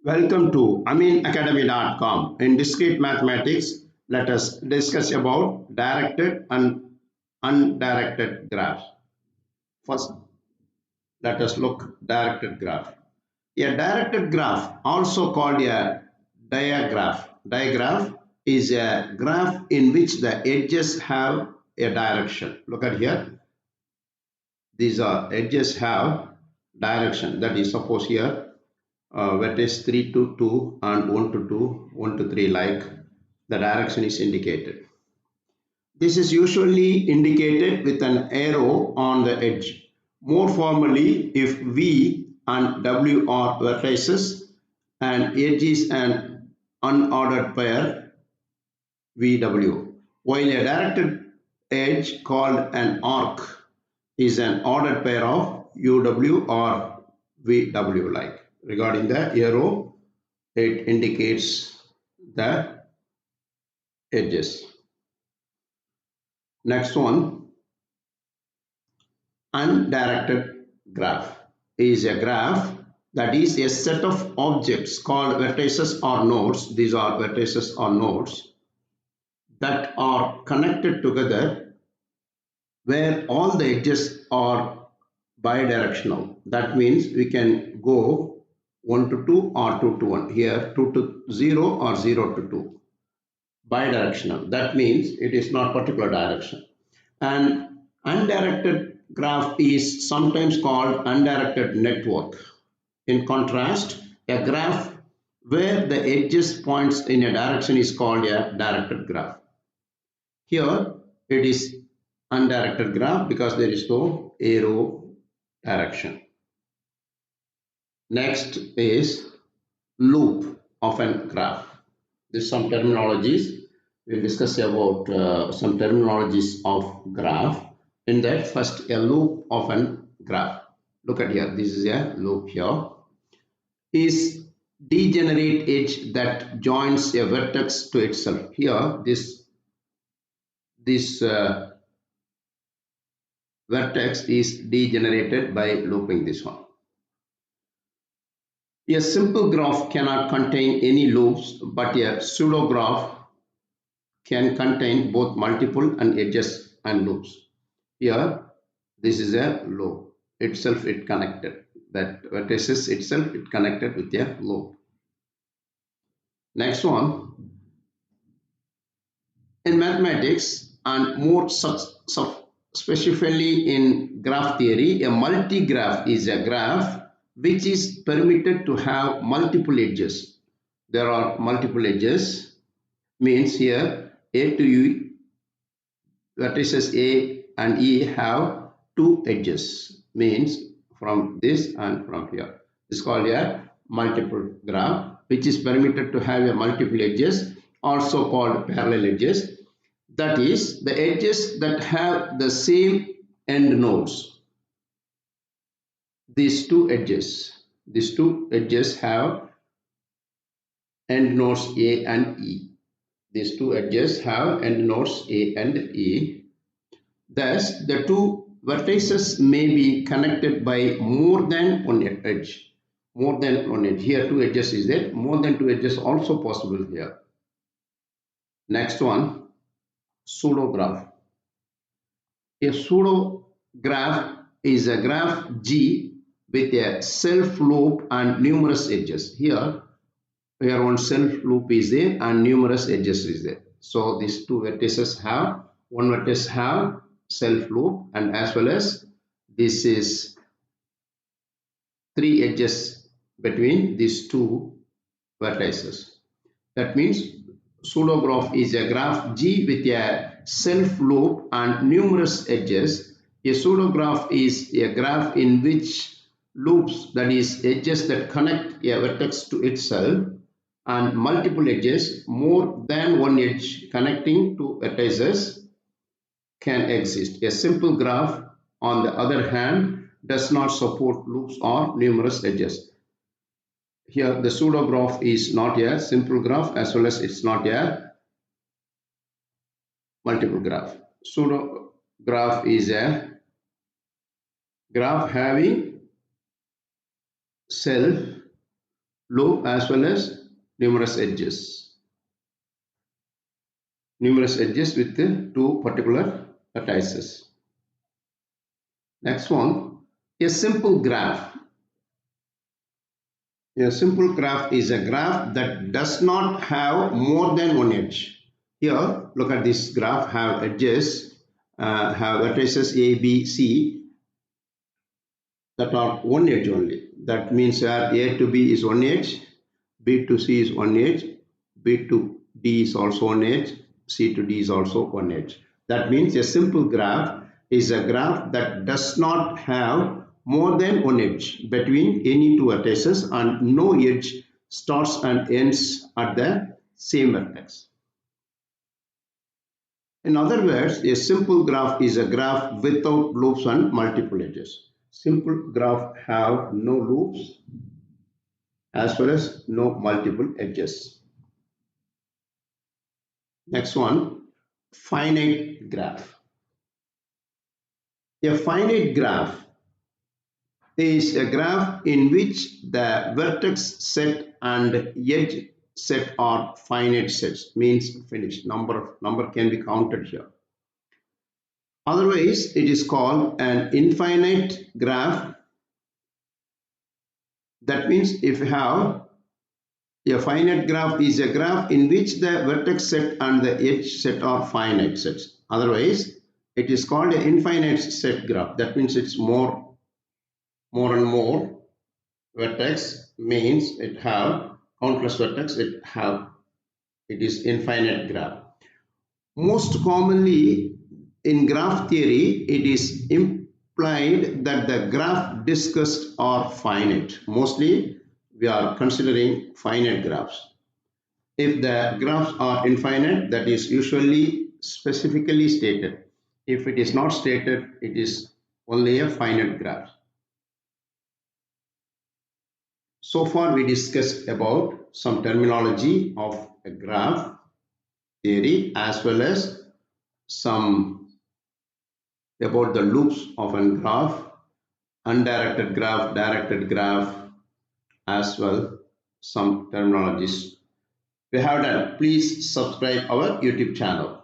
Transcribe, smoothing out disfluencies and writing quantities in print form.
Welcome to aminacademy.com. In discrete mathematics, let us discuss about directed and undirected graphs. First, let us look directed graph. A directed graph, also called a digraph is a graph in which the edges have a direction. Look at here. These are edges have direction. That is, suppose here vertex 3 to 2 and 1 to 2, 1 to 3, like the direction is indicated. This is usually indicated with an arrow on the edge. More formally, if V and W are vertices and edge is an unordered pair VW, while a directed edge called an arc is an ordered pair of UW or VW, like. Regarding the arrow, it indicates the edges. Next one, undirected graph is a graph that is a set of objects called vertices or nodes. These are vertices or nodes that are connected together where all the edges are bidirectional. That means we can go 1 to 2 or 2 to 1. Here 2 to 0 or 0 to 2. Bidirectional. That means it is not particular direction. And undirected graph is sometimes called undirected network. In contrast, a graph where the edges points in a direction is called a directed graph. Here it is undirected graph because there is no arrow direction. Next is loop of a graph. This is some terminologies. We'll discuss about some terminologies of graph. In that, first, a loop of a graph. Look at here. This is a loop here. Is degenerate edge that joins a vertex to itself. Here, this vertex is degenerated by looping this one. A simple graph cannot contain any loops, but a pseudo graph can contain both multiple and edges and loops. Here, this is a loop. Itself it connected. That vertices itself it connected with a loop. Next one. In mathematics and more specifically in graph theory, a multigraph is a graph which is permitted to have multiple edges. There are multiple edges, means here A to E, vertices A and E have two edges, means from this and from here. This is called a multiple graph, which is permitted to have a multiple edges, also called parallel edges. That is, the edges that have the same end nodes. These two edges have end nodes A and E. These two edges have end nodes A and E. Thus, the two vertices may be connected by more than one edge. More than one edge. Here two edges is there. More than two edges also possible here. Next one, pseudo graph. A pseudo graph is a graph G with a self loop and numerous edges. Here one self loop is there and numerous edges is there. So these two vertices have, one vertex have self loop, and as well as this is three edges between these two vertices. That means pseudo graph is a graph G with a self loop and numerous edges. A pseudo graph is a graph in which loops, that is edges that connect a vertex to itself, and multiple edges, more than one edge connecting two vertices, can exist. A simple graph, on the other hand, does not support loops or numerous edges. Here the pseudo graph is not a simple graph, as well as it's not a multiple graph. Pseudo graph is a graph having self loop as well as numerous edges. Numerous edges with the two particular vertices. Next one, a simple graph. A simple graph is a graph that does not have more than one edge. Here, look at this graph, have edges, have vertices A, B, C that are one edge only. That means that A to B is one edge, B to C is one edge, B to D is also one edge, C to D is also one edge. That means a simple graph is a graph that does not have more than one edge between any two vertices and no edge starts and ends at the same vertex. In other words, a simple graph is a graph without loops and multiple edges. Simple graph have no loops as well as no multiple edges. Next one, finite graph. A finite graph is a graph in which the vertex set and edge set are finite sets, means finished. Number can be counted here. Otherwise, it is called an infinite graph. That means if you have a finite graph is a graph in which the vertex set and the edge set are finite sets. Otherwise, it is called an infinite set graph. That means it's more and more vertex, means it have countless vertex, it is infinite graph. Most commonly in graph theory, it is implied that the graph discussed are finite. Mostly we are considering finite graphs. If the graphs are infinite, that is usually specifically stated. If it is not stated, it is only a finite graph. So far we discussed about some terminology of a graph theory as well as some about the loops of a graph, undirected graph, directed graph, as well some terminologies we have done. Please subscribe our YouTube channel.